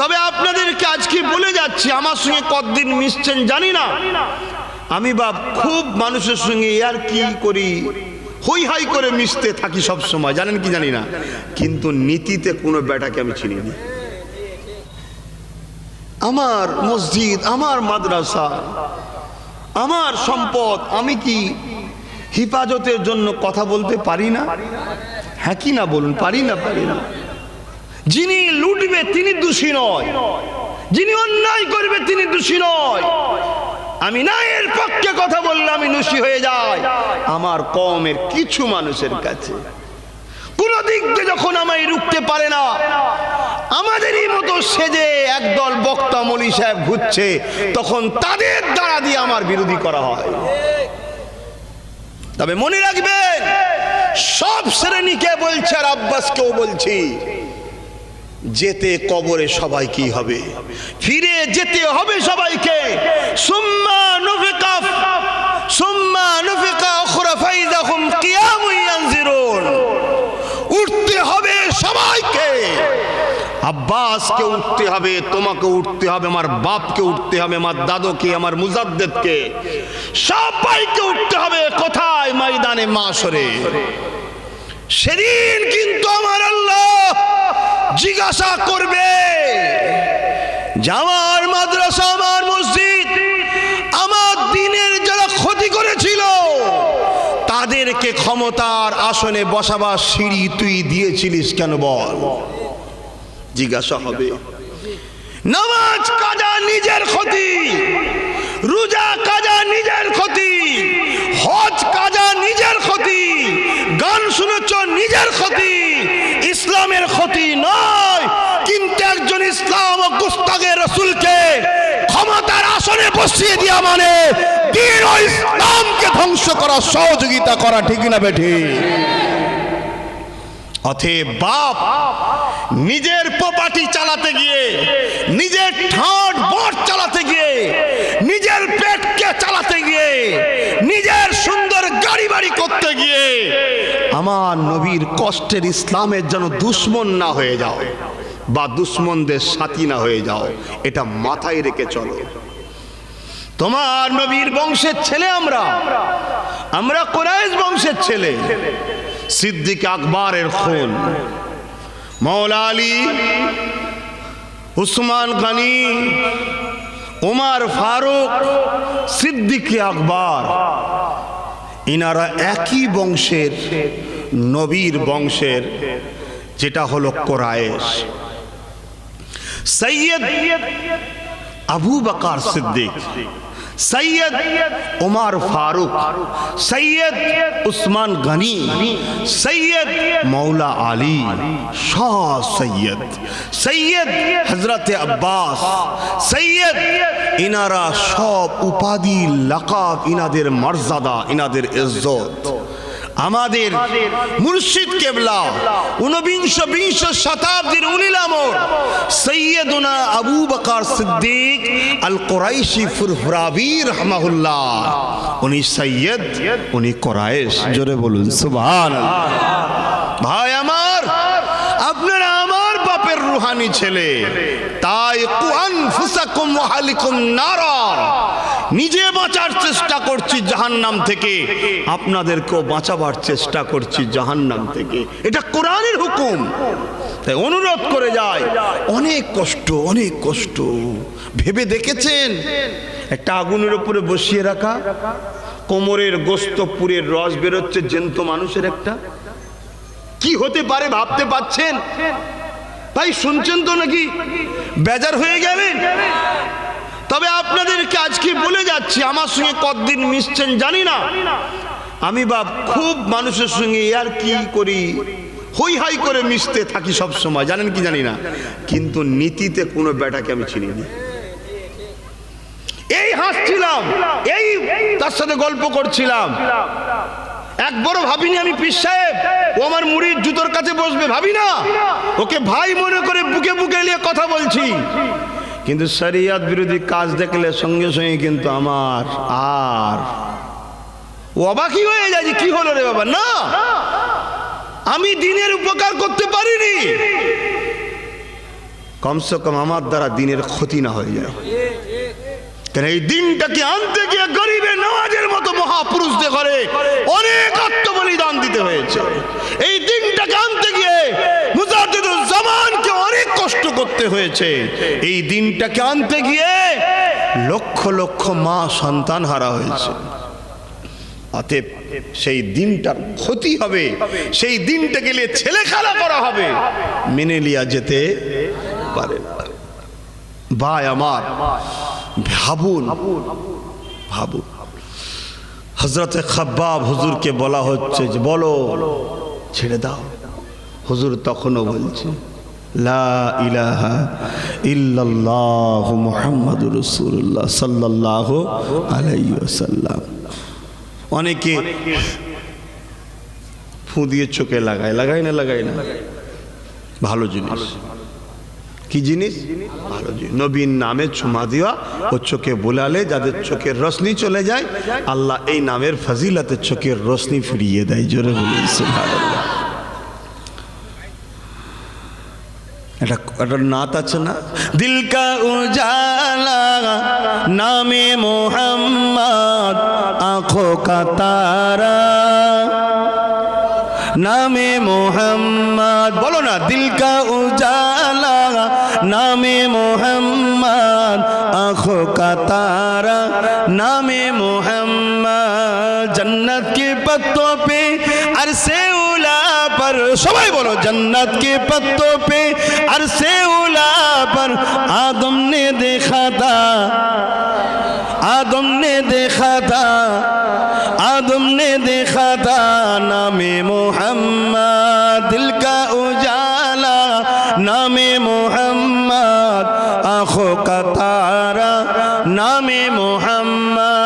তবে আপনাদেরকে আজকে বলে যাচ্ছি, আমার সঙ্গে কতদিন মিশছেন জানি না, আমি বাপ খুব মানুষের সঙ্গে আর কি করি, হই হাই করে মিশতে থাকি সব সময়, জানেন কি জানি না, কিন্তু নীতিতে কোনো বেটাকে আমি চিনি না। আমার মসজিদ, আমার মাদ্রাসা, আমার সম্পদ, আমি কি হিফাজতের জন্য কথা বলতে পারি না? হ্যাঁ কি না বলুন, পারি না? পারি না। যিনি লুটবে তিনি দোষী নয়, যিনি অন্যায় করবে তিনি দোষী নয়। আমি ন্যায়ের পক্ষে কথা বললে আমি দোষী হয়ে যাই আমার কওমের কিছু মানুষের কাছে। কোন দিক দিয়ে যখন আমায় রুখতে পারে না, আমাদেরই মতো সেজে একদল বক্তা মৌলী সাহেব ঘুরছে, তখন তাদের দ্বারা দিয়ে আমার বিরোধী করা হয়। তবে মনে রাখবেন, সব শ্রেণীকে বলছে আর আব্বাসকেও বলছি, যেতে কবরে সবাইকেই হবে, ফিরে যেতে হবে সবাইকে। সুম্মা নুফিকা উখরা ফাইযাহুম কিয়ামুন ইয়ানজিরুন, উঠতে হবে সবাইকে। আব্বাসকে উঠতে হবে, তোমাকে উঠতে হবে, আমার বাপকে উঠতে হবে, আমার দাদুকে, আমার মুজাদ্দেদকে, সবাইকে উঠতে হবে। কোথায়? ময়দানে মাশরে। সেদিন কিন্তু আমার আল্লাহ জিজ্ঞাসা করবে যে আমার মাদ্রাসা, আমার মসজিদ, আমার দ্বীনের যারা ক্ষতি করেছিল তাদেরকে ক্ষমতার আসনে বসাবার সিঁড়ি তুই দিয়েছিলিস কেন বল? জিজ্ঞাসা হবে। নামাজ কাজা নিজের ক্ষতি, রোজা কাজা নিজের ক্ষতি, হজ কাজা নিজের ক্ষতি, গান শুনেছ নিজের ক্ষতি, ইসলামের ক্ষতি নয়। কিন্তু একজন ইসলাম ও গুস্তাখে রাসূলকে ক্ষমতার আসনে বসিয়ে দেওয়া মানে দ্বীন ও ইসলামকে ধ্বংস করা, সহযোগিতা করা, ঠিক না বেঠি? অতএব বাপ নিজের প্রপার্টি চালাতে গিয়ে, নিজের ঠাট বট চালাতে গিয়ে, নিজের পেটকে চালাতে গিয়ে, নিজের সুন্দর গাড়ি বাড়ি করতে গিয়ে আমার নবীর কষ্টের ইসলামের যেন দুশ্মন না হয়ে যাও বা দুশ্মনদের সাথী না হয়ে যাও, এটা মাথায় রেখে চলো। তোমার নবীর বংশের ছেলে আমরা কুরাইশ বংশের ছেলে। সিদ্দিক আকবরের খুন, মৌলা আলী, উসমান গনি, উমর ফারুক, সিদ্দিক আকবর, ইনারা একই বংশের, নবীর বংশের, যেটা হলো কুরাইশ। সৈয়দ আবু বকর সিদ্দিক, সৈয়দ উমর ফারুক, সৈয়দ উসমান গনি, সৈয়দ মৌলা আলী, শাহ সৈয়দ, সৈয়দ হযরত আব্বাস, সৈয়দ, ইনারা সব উপাধি, লাকাব, ইনাদের মর্যাদা, ইনাদের ইজ্জত। আমাদের মুর্শিদ কেবলা 19-20 শতাব্দীর উলিল আমর সৈয়দনা আবু বকর সিদ্দিক আল কুরাইশি ফুরফুরাবি রাহমাহুল্লাহ, উনি সৈয়দ, উনি কুরাইশ। জোরে বলুন সুবহানাল্লাহ। ভাই আমার, আপনারা আমার বাপের রুহানি ছেলে, তাই কু আনফুসাকুম ওয়া আহলিকুম নারা, নিজে বাঁচার চেষ্টা করছি জাহান্নাম থেকে, আপনাদেরকেও বাঁচাবার চেষ্টা করছি জাহান্নাম থেকে। এটা কোরআনের হুকুম। তাই অনুরোধ করে যায়, অনেক কষ্ট, অনেক কষ্ট। ভেবে দেখেছেন একটা আগুনের উপরে বসিয়ে রাখা, কোমরের গোস্ত পুরের রস বেরোচ্ছে জ্যান্ত মানুষের, একটা কি হতে পারে ভাবতে পাচ্ছেন? ভাই শুনছেন তো নাকি বেজার হয়ে গেলেন? তবে আপনাদেরকে আজকে বলে যাচ্ছি, আমার সঙ্গে কতদিন মিশছেন জানি না, আমি বাপ খুব মানুষের সঙ্গে আর কি করি, হই হাই করে মিশতে থাকি সব সময়, জানেন কি জানি না, কিন্তু নীতিতে কোনো বেটাকে আমি চিনি না। এই হাসছিলাম, এই তার সাথে গল্প করছিলাম, একবারও ভাবিনি আমি পীর সাহেব ও আমার মুড়ির জুতোর কাছে বসবে, ভাবি না, ওকে ভাই মনে করে বুকে বুকে নিয়ে কথা বলছি। কিন্তু শরিয়ত বিরোধী কাজ দেখলে সঙ্গে সঙ্গে কিন্তু আমার আর অবাকই হয়ে যায় যে কি হলো রে বাবা। না, আমি দ্বীনের উপকার করতে পারিনি, কমসে কম আমার দ্বারা দিনের ক্ষতি না হয়ে যায়। কেন এই দিনটাকে আনতে গিয়ে গরিবের নওয়াজের মতো মহাপুরুষদের ঘরে অনেক আত্মবলিদান দিতে হয়েছে। এই দিনটাকে আনতে গিয়ে মুজাদ্দিদুজ্জামানকে অনেক কষ্ট করতে হয়েছে। এই দিনটাকে আনতে গিয়ে লক্ষ লক্ষ মা সন্তান হারা হয়েছে। অতএব সেই দিনটার ক্ষতি হবে, সেই দিনটা গেলে ছেলে খেলা করা হবে, মেনে লিয়া যেতে পারে না। ভাই আমার, ভাবুন ভাবুন, হযরতে খাব্বাব হুজুরকে বলা হচ্ছে যে বলো, ছেড়ে দাও। হুজুর তখনও বলছে লা ইলাহা ইল্লাল্লাহু মুহাম্মাদুর রাসূলুল্লাহ সাল্লাল্লাহু আলাইহি ওয়াসাল্লাম। অনেকে ফু দিয়ে চোখে লাগায়, লাগায় না লাগায় না, ভালো জিনিস। কি জিনিস? ভালো জিনিস। নবীর নামে চুমা দেওয়া ও চোখে বোলালে যাদের চোখের রোশনি চলে যায়, আল্লাহ এই নামের ফজিলতে চোখের রোশনি ফিরিয়ে দেয়। জোরে বলি সুবহানাল্লাহ। একটা নাত আছে না, দিল কা উজালা নামে মোহাম্মদ, আঁখো কা তারা নামে মোহাম্মদ। বলো না, দিল কা উজালা নামে মোহাম্মদ, আঁখো কা তারা নামে মোহাম্মদ। जन्नत के पत्तों पे अरसे उला पर, सबाई बोलो, जन्नत के पत्तों पे अरसे उला पर आदम ने देखा था, आदम ने देखा था, आदम ने देखा था नामे मोहम्मद। दिल का उजाला नामे मोहम्मद, आँखों का तारा नामे मोहम्मद।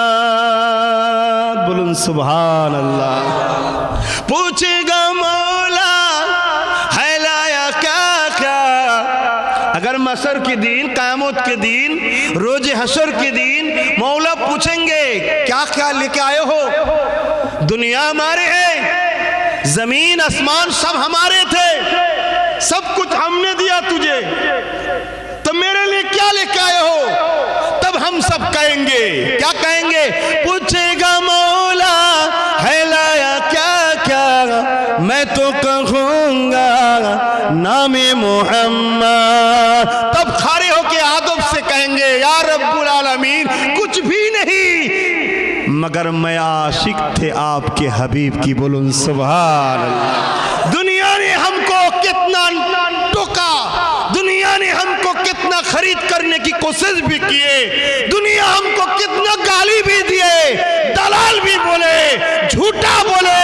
बोलूं सुभान अल्लाह। पूछेगा मौला है लाया क्या क्या, अगर मसर के दिन, क़यामत के दिन, रोज़े हशर के दिन मौला पूछेंगे क्या क्या लेके आए हो। दुनिया हमारे है, जमीन आसमान सब हमारे थे, सब कुछ हमने दिया तुझे, तो मेरे लिए क्या लेके आए हो। तब हम सब कहेंगे, क्या कहेंगे? पूछेगा मौला है लाया क्या क्या, मैं तो कहूँगा नामे मोहम्मद। तब खड़े होके आदब से कहेंगे या रब्बुल आलमीन, कुछ भी नहीं मगर मैं आशिक थे आपके हबीब की। बोलूं सुभान अल्लाह। दुनिया ने हमको कितना टोका, दुनिया ने हमको कितना खरीद करने की कोशिश भी किए, दुनिया हमको कितना गाली भी दिए, दलाल भी बोले, झूठा बोले,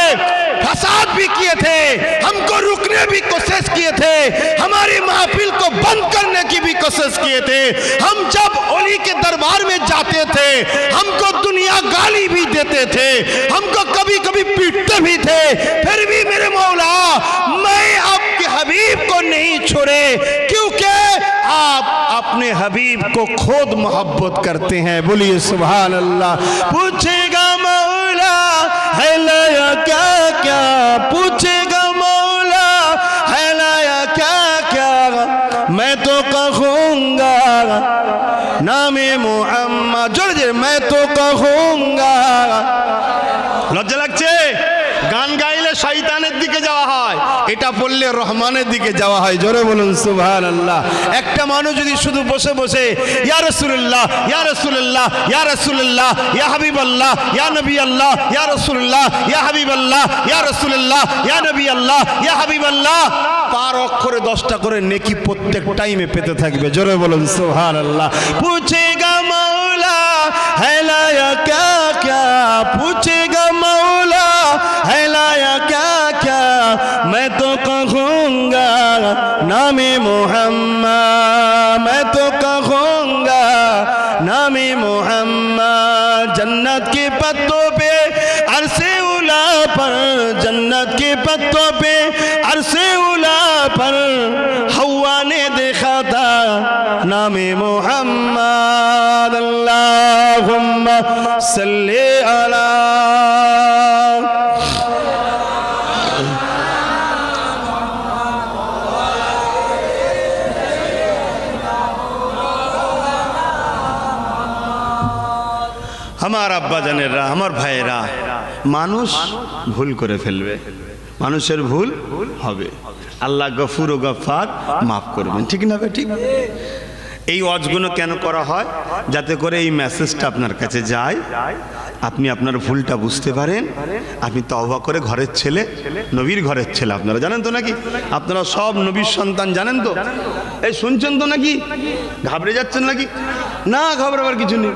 फसाद भी किए थे, हमको रुकने भी कोशिश किए थे, हमारी महफिल को बंद करने की भी कोशिश किए थे। हम जब ओली के दरबार में जाते थे हमको दुनिया गाली भी देते थे, हमको कभी कभी पीटते भी थे, फिर भी मेरे मौला मैं आपके हबीब को नहीं छोड़े, क्योंकि आप अपने हबीब को खुद मोहब्बत करते हैं। बोलिए सुभान अल्लाह। पूछेगा मौला है लाया क्या क्या, पूछेगा मौला है लाया क्या क्या, मैं तो कहूँगा नामे मोहम्मद। जोड़े जोड़े, मैं तो कहूँगा। লজ্জা লাগছে? গান গাইলে শয়তানের দিকে যাওয়া হয়, এটা পড়লে রহমানের দিকে যাওয়া হয়। জোরে বলুন সুবহানাল্লাহ। একটা মানুষ যদি শুধু বসে বসে ইয়া রাসূলুল্লাহ, ইয়া রাসূলুল্লাহ, ইয়া রাসূলুল্লাহ, ইয়া হাবিবাল্লাহ, ইয়া নবী আল্লাহ, ইয়া রাসূলুল্লাহ, ইয়া হাবিবাল্লাহ, ইয়া রাসূলুল্লাহ, ইয়া নবী আল্লাহ, ইয়া হাবিবাল্লাহ, পার অক্ষরে 10টা করে নেকি প্রত্যেক টাইমে পেতে থাকবে। জোরে বলুন সুবহানাল্লাহ। पूछेगा मौला है लाया क्या क्या, पूछेगा मौला है लाया क्या क्या, मैं तो कहूँगा नामे मोहम्मद, मैं तो कहूँगा नामे मोहम्मद। जन्नत के पत्तों पे अरसे उला पर, जन्नत के पत्तों पे अरसे उला पर हवा ने देखा था नामे मोहम्मद। अल्लाहुम्मा सल्ली अला। আমার আব্বা জানেরা, আমার ভাইয়েরা, মানুষ ভুল করে ফেলবে, মানুষের ভুল হবে, আল্লাহ গফুর ও গফফার মাফ করবেন, ঠিক না? ঠিক। এই ওয়াজগুলো কেন করা হয়? যাতে করে এই মেসেজটা আপনার কাছে যায়, আপনি আপনার ভুলটা বুঝতে পারেন, আপনি তওবা করে ঘরের ছেলে, নবীর ঘরের ছেলে। আপনারা জানেন তো নাকি? আপনারা সব নবীর সন্তান, জানেন তো? এই শুনছেন তো নাকি? ঘাবড়ে যাচ্ছেন নাকি? না, ঘাবড়াবার কিছু নেই।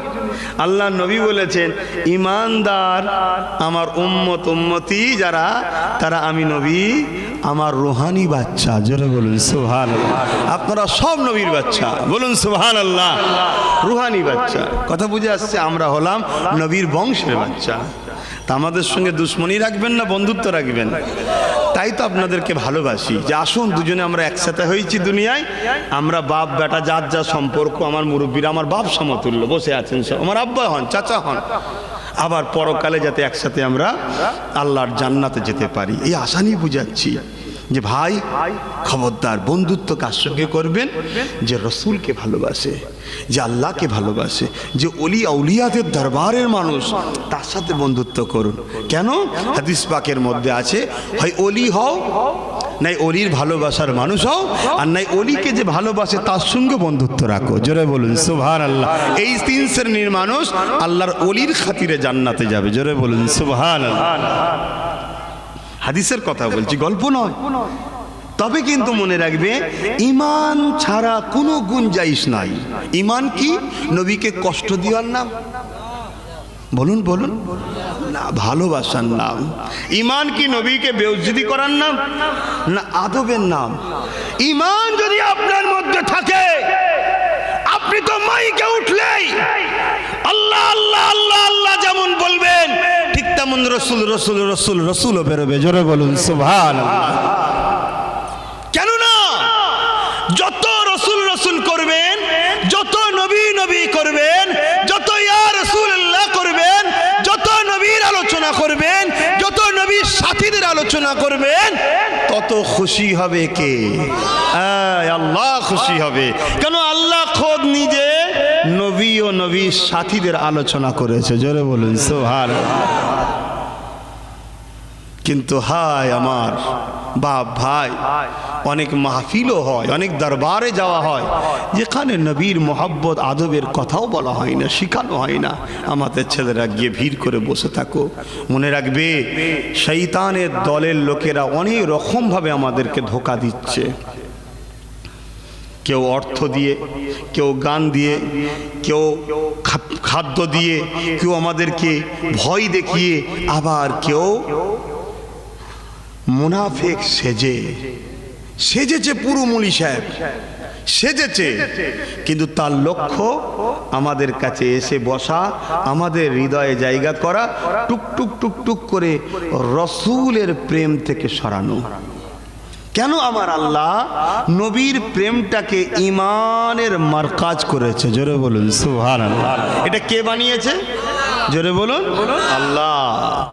আল্লাহ নবী বলেছেন, ইমানদার আমার উম্মত উম্মতি যারা, তারা আমি নবী আমার রুহানি বাচ্চা। জোরে বলুন সুবহানাল্লাহ। আপনারা সব নবীর বাচ্চা, বলুন সুবহানাল্লাহ। রুহানি বাচ্চা, কথা বুঝে আসছে? আমরা হলাম নবীর বংশের বাচ্চা। তা আমাদের সঙ্গে দুশ্মনী রাখবেন না বন্ধুত্ব রাখবেন? তাই তো আপনাদেরকে ভালোবাসি, যে আসুন দুজনে আমরা একসাথে হয়েছি দুনিয়ায়, আমরা বাপ বেটা যার যা সম্পর্ক, আমার মুরব্বীরা আমার বাপ সমতুল্য বসে আছেন, সব আমার আব্বা হন, চাচা হন, আবার পরকালে যাতে একসাথে আমরা আল্লাহর জান্নাতে যেতে পারি, এই আশা নিয়ে বুঝাচ্ছি। যে ভাই খবরদার, বন্ধুত্ব কার সঙ্গে করবেন? যে রসুলকে ভালোবাসে, যে আল্লাহকে ভালোবাসে, যে অলি আউলিয়াদের দরবারের মানুষ, তার সাথে বন্ধুত্ব করুন। কেন? হাদিস পাকের মধ্যে আছে, হয় অলি হও, নাই অলির ভালোবাসার মানুষ হও, আর নাই অলিকে যে ভালোবাসে তার সঙ্গে বন্ধুত্ব রাখো। জোরে বলুন সুবহানাল্লাহ। এই তিন শ্রেণীর মানুষ আল্লাহর অলির খাতিরে জান্নাতে যাবে। জোরে বলুন সুবহানাল্লাহ। হাদিসের কথা বলছি, গল্প নয়। তবে কিন্তু মনে রাখবে, ঈমান ছাড়া কোনো গুঞ্জাইশ নাই। ঈমান কি? নবীকে কষ্ট দেওয়ার নাম? বলুন বলুন না, ভালোবাসার নাম। ঈমান কি নবীকে বেইজ্জতি করার নাম? না, আদবের নাম। ঈমান যদি আপনার মধ্যে থাকে, আপনি তো মাইকে উঠলেই আল্লাহ আল্লাহ আল্লাহ আল্লাহ যেমন বলবেন, ঠিক তেমন রসুল রসুল রসুল রসুলও বেরোবে। জোরে বলুন সুবহানাল্লাহ। কেননা যত রসুল রসুল করবেন, যত নবী নবী করবেন, যত ইয়া রাসূলুল্লাহ করবেন, যত নবীর আলোচনা করবেন, যত নবীর সাথীদের আলোচনা করবেন, তত খুশি হবে কে? আল্লাহ খুশি হবে। কেন? আল্লাহ খোদ নিজে নবী ও নবীর সাথীদের আলোচনা করেছে। জোরে বলুন সুবহানাল্লাহ। কিন্তু হায় আমার বাপ ভাই, অনেক মাহফিলও হয়, অনেক দরবারে যাওয়া হয়, যেখানে নবীর মোহাব্বত আদবের কথাও বলা হয় না, শিখানো হয় না। আমাদের ছেলেরা গিয়ে ভিড় করে বসে থাকো। মনে রাখবে, শয়তানের দলের লোকেরা অনেক রকমভাবে আমাদেরকে ধোঁকা দিচ্ছে। কেউ অর্থ দিয়ে, কেউ গান দিয়ে, কেউ খাদ্য দিয়ে, কেউ আমাদেরকে ভয় দেখিয়ে, আবার কেউ মুনাফিক সেজেছে, পুরো মুলি সাহেব সেজেছে, কিন্তু তার লক্ষ্য আমাদের কাছে এসে বসা, আমাদের হৃদয়ে জায়গা করা, টুকটুক টুকটুক করে রসুলের প্রেম থেকে সরানো। কেন? আমার আল্লাহ নবীর প্রেমটাকে ঈমানের মারকাজ করেছে। জোরে বলুন সুবহানাল্লাহ। এটা কে বানিয়েছে? জোরে বলুন আল্লাহ।